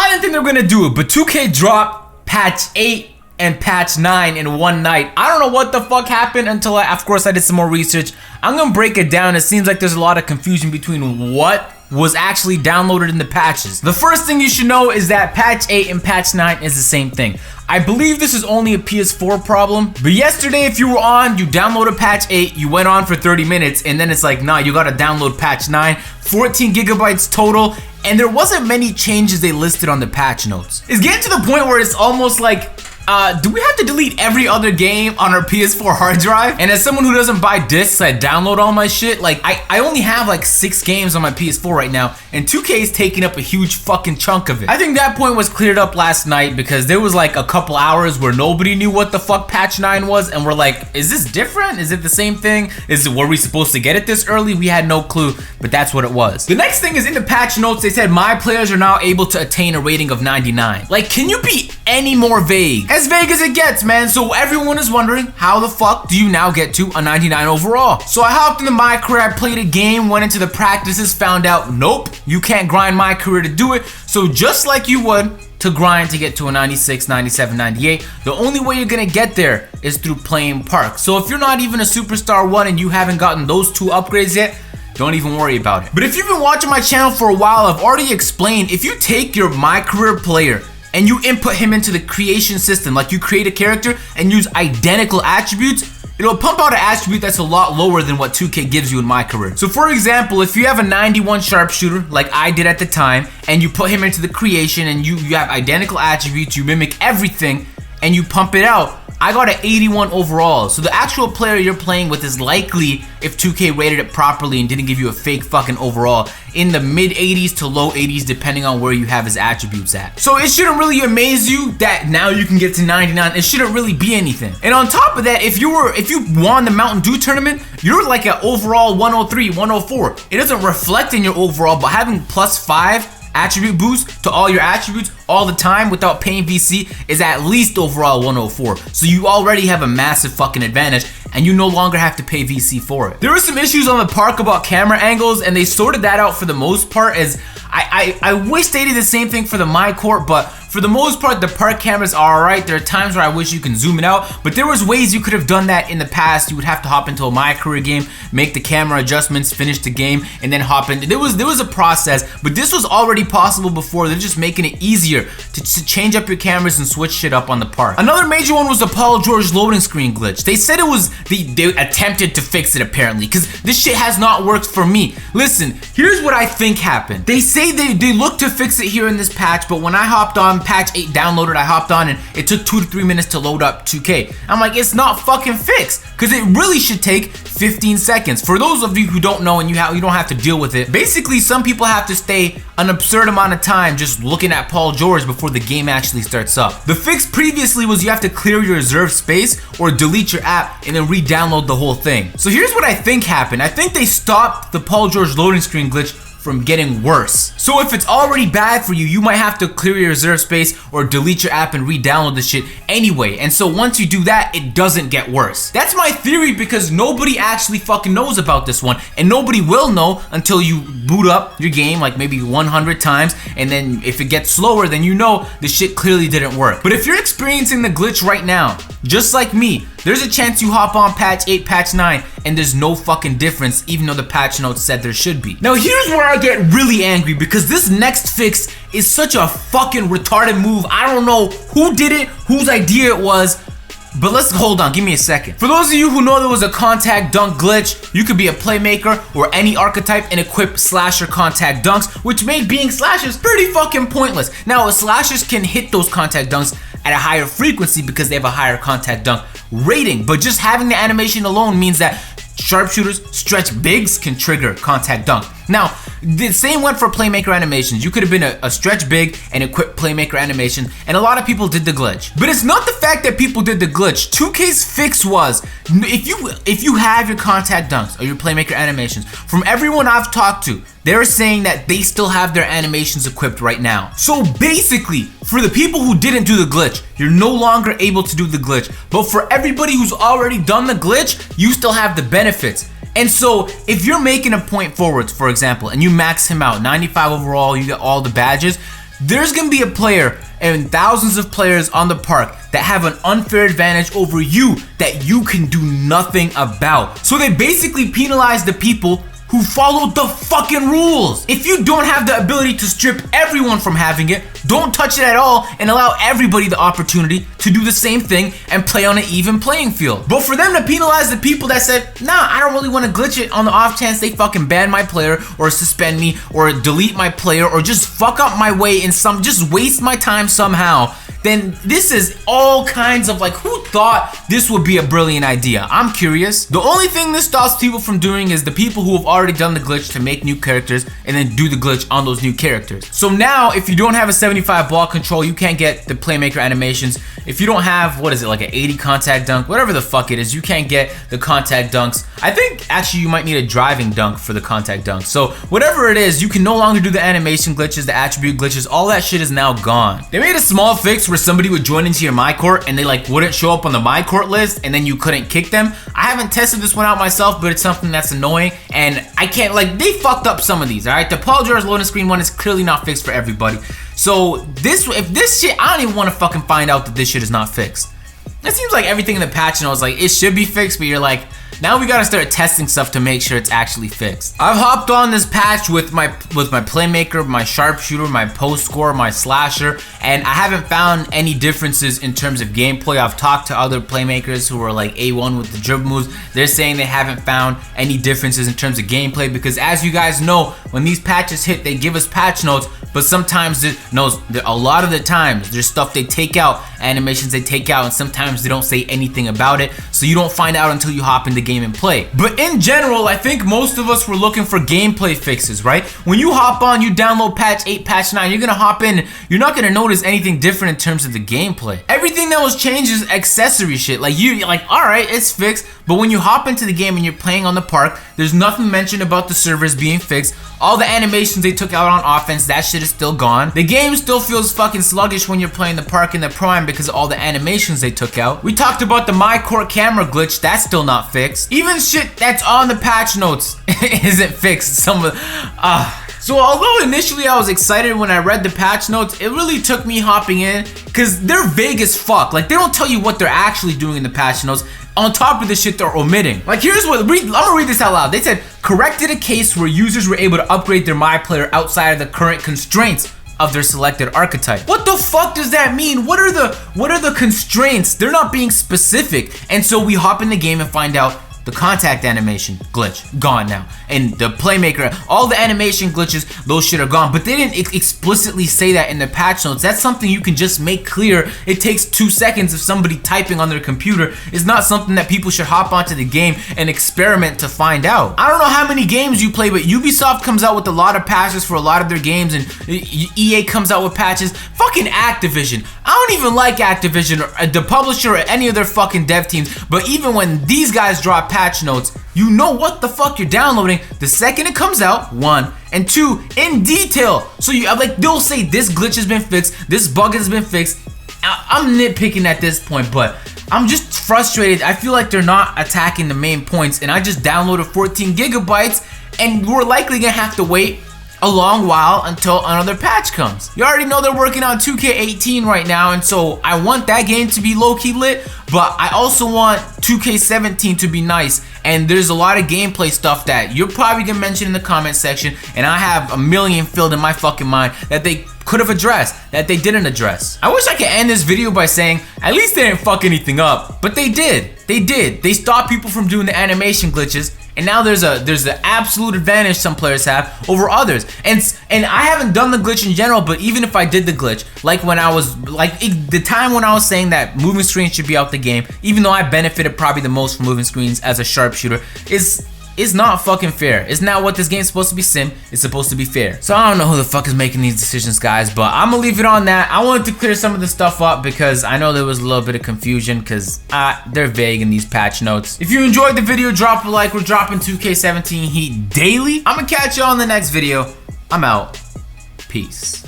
I didn't think they were gonna do it, but 2K dropped patch 8 and patch 9 in one night. I don't know what the fuck happened until of course I did some more research. I'm gonna break it down. It seems like there's a lot of confusion between what was actually downloaded in the patches. The first thing you should know is that patch 8 and patch 9 is the same thing. I believe this is only a PS4 problem, but yesterday if you were on, you downloaded patch 8, you went on for 30 minutes, and then it's like, nah, you gotta download patch 9, 14 gigabytes total, and there wasn't many changes they listed on the patch notes. It's getting to the point where it's almost like, do we have to delete every other game on our PS4 hard drive? And as someone who doesn't buy discs, I download all my shit. Like, I only have like 6 games on my PS4 right now, and 2K is taking up a huge fucking chunk of it. I think that point was cleared up last night because there was like a couple hours where nobody knew what the fuck patch 9 was, and we're like, is this different? Is it the same thing? Were we supposed to get it this early? We had no clue, but that's what it was. The next thing is in the patch notes, they said my players are now able to attain a rating of 99. Like, can you be any more vague? As vague as it gets, man. So everyone is wondering, how the fuck do you now get to a 99 overall? So I hopped into my career, I played a game, went into the practices, found out, nope, you can't grind my career to do it. So just like you would to grind to get to a 96, 97, 98, the only way you're gonna get there is through playing Park. So if you're not even a Superstar 1 and you haven't gotten those 2 upgrades yet, don't even worry about it. But if you've been watching my channel for a while, I've already explained, if you take your My Career player and you input him into the creation system, like you create a character and use identical attributes, it'll pump out an attribute that's a lot lower than what 2K gives you in My Career. So for example, if you have a 91 sharpshooter, like I did at the time, and you put him into the creation and you have identical attributes, you mimic everything, and you pump it out, I got an 81 overall. So the actual player you're playing with is likely, if 2K rated it properly and didn't give you a fake fucking overall, in the mid 80s to low 80s depending on where you have his attributes at. So it shouldn't really amaze you that now you can get to 99. It shouldn't really be anything. And on top of that, if you won the Mountain Dew tournament, you're like an overall 103, 104. It doesn't reflect in your overall, but having +5 attribute boost to all your attributes all the time without paying VC is at least overall 104. So you already have a massive fucking advantage and you no longer have to pay VC for it. There were some issues on the Park about camera angles and they sorted that out for the most part, as I wish they did the same thing for the My Court, but for the most part the Park cameras are alright. There are times where I wish you can zoom it out, but there was ways you could have done that in the past. You would have to hop into a My Career game, make the camera adjustments, finish the game, and then hop in. There was a process, but this was already possible before. They're just making it easier to change up your cameras and switch shit up on the Park. Another major one was the Paul George loading screen glitch. They said it was, they attempted to fix it apparently, because this shit has not worked for me. Listen, here's what I think happened. They say they looked to fix it here in this patch, but when I hopped on, patch 8 downloaded, I hopped on and it took 2 to 3 minutes to load up 2K. I'm like, it's not fucking fixed, because it really should take 15 seconds. For those of you who don't know and you don't have to deal with it, basically some people have to stay an absurd amount of time just looking at Paul George before the game actually starts up. The fix previously was you have to clear your reserve space or delete your app and then re-download the whole thing. So here's what I think happened. I think they stopped the Paul George loading screen glitch from getting worse. So if it's already bad for you, you might have to clear your reserve space or delete your app and re-download the shit anyway. And so once you do that, it doesn't get worse. That's my theory, because nobody actually fucking knows about this one, and nobody will know until you boot up your game like maybe 100 times, and then if it gets slower, then you know the shit clearly didn't work. But if you're experiencing the glitch right now, just like me, there's a chance you hop on patch 8, patch 9, and there's no fucking difference, even though the patch notes said there should be. Now here's where I get really angry, because this next fix is such a fucking retarded move. I don't know who did it, whose idea it was, but let's hold on, give me a second. For those of you who know there was a contact dunk glitch, you could be a playmaker or any archetype and equip slasher contact dunks, which made being slashers pretty fucking pointless. Now slashers can hit those contact dunks at a higher frequency because they have a higher contact dunk rating, but just having the animation alone means that sharpshooters, stretch bigs can trigger contact dunk. Now, the same went for playmaker animations. You could have been a stretch big and equip playmaker animation, and a lot of people did the glitch. But it's not the fact that people did the glitch. 2K's fix was, if you have your contact dunks or your playmaker animations, from everyone I've talked to, they're saying that they still have their animations equipped right now. So basically, for the people who didn't do the glitch, you're no longer able to do the glitch. But for everybody who's already done the glitch, you still have the benefits. And so if you're making a point forwards, for example, and you max him out, 95 overall, you get all the badges, there's gonna be a player and thousands of players on the park that have an unfair advantage over you that you can do nothing about. So they basically penalize the people who followed the fucking rules. If you don't have the ability to strip everyone from having it, don't touch it at all and allow everybody the opportunity to do the same thing and play on an even playing field. But for them to penalize the people that said, nah, I don't really want to glitch it on the off chance they fucking ban my player or suspend me or delete my player or just fuck up my way in some, just waste my time somehow, then this is all kinds of like, who thought this would be a brilliant idea? I'm curious. The only thing this stops people from doing is the people who have already done the glitch to make new characters and then do the glitch on those new characters. So now, if you don't have a 75 ball control, you can't get the playmaker animations. If you don't have, what is it, like an 80 contact dunk, whatever the fuck it is, you can't get the contact dunks. I think actually you might need a driving dunk for the contact dunk. So whatever it is, you can no longer do the animation glitches, the attribute glitches, all that shit is now gone. They made a small fix where somebody would join into your my court and they like wouldn't show up on the my court list and then you couldn't kick them. I haven't tested this one out myself, but it's something that's annoying and I can't, like, they fucked up some of these, all right? The Paul George loading screen one is clearly not fixed for everybody. So if this shit, I don't even want to fucking find out that this shit is not fixed. It seems like everything in the patch notes, like, it should be fixed, but you're like, now we gotta start testing stuff to make sure it's actually fixed. I've hopped on this patch with my playmaker, my sharpshooter, my post scorer, my slasher, and I haven't found any differences in terms of gameplay. I've talked to other playmakers who are like A1 with the dribble moves. They're saying they haven't found any differences in terms of gameplay because, as you guys know, when these patches hit, they give us patch notes, but sometimes a lot of the times there's stuff they take out, animations they take out, and sometimes they don't say anything about it, so you don't find out until you hop into game and play. But in general, I think most of us were looking for gameplay fixes, right? When you hop on, you download patch 8, patch 9, you're gonna hop in, you're not gonna notice anything different in terms of the gameplay. Everything that was changed is accessory shit. Like, you're like, alright, it's fixed, but when you hop into the game and you're playing on the park, there's nothing mentioned about the servers being fixed. All the animations they took out on offense, that shit is still gone. The game still feels fucking sluggish when you're playing the park in the prime because of all the animations they took out. We talked about the my court camera glitch, that's still not fixed. Even shit that's on the patch notes isn't fixed. So although initially I was excited when I read the patch notes, it really took me hopping in because they're vague as fuck. Like, they don't tell you what they're actually doing in the patch notes on top of the shit they're omitting. Like, here's what, I'm gonna read this out loud. They said, corrected a case where users were able to upgrade their my player outside of the current constraints of their selected archetype. What the fuck does that mean? What are the constraints? They're not being specific. And so we hop in the game and find out the contact animation glitch, gone now. And the playmaker, all the animation glitches, those shit are gone. But they didn't explicitly say that in the patch notes. That's something you can just make clear. It takes 2 seconds of somebody typing on their computer. It's not something that people should hop onto the game and experiment to find out. I don't know how many games you play, but Ubisoft comes out with a lot of patches for a lot of their games, and EA comes out with patches. Fucking Activision. I don't even like Activision or the publisher or any of their fucking dev teams, but even when these guys drop patch notes, you know what the fuck you're downloading the second it comes out, 1, and 2, in detail. So you like, they'll say this glitch has been fixed, this bug has been fixed. I'm nitpicking at this point, but I'm just frustrated. I feel like they're not attacking the main points, and I just downloaded 14 gigabytes, and we're likely gonna have to wait a long while until another patch comes. You already know they're working on 2K18 right now, and so I want that game to be low-key lit, but I also want 2K17 to be nice. And there's a lot of gameplay stuff that you're probably gonna mention in the comment section, and I have a million filled in my fucking mind that they could have addressed, that they didn't address. I wish I could end this video by saying at least they didn't fuck anything up, but they did. They stopped people from doing the animation glitches, and now there's the absolute advantage some players have over others. And I haven't done the glitch in general, but even if I did the glitch, like when I was the time when I was saying that moving screens should be out the game, even though I benefited probably the most from moving screens as a sharpshooter, is not fucking fair. It's not what this game's supposed to be sim. It's supposed to be fair. So I don't know who the fuck is making these decisions, guys, but I'm gonna leave it on that. I wanted to clear some of the stuff up because I know there was a little bit of confusion because they're vague in these patch notes. If you enjoyed the video, drop a like. We're dropping 2K17 Heat daily. I'm gonna catch you on the next video. I'm out. Peace.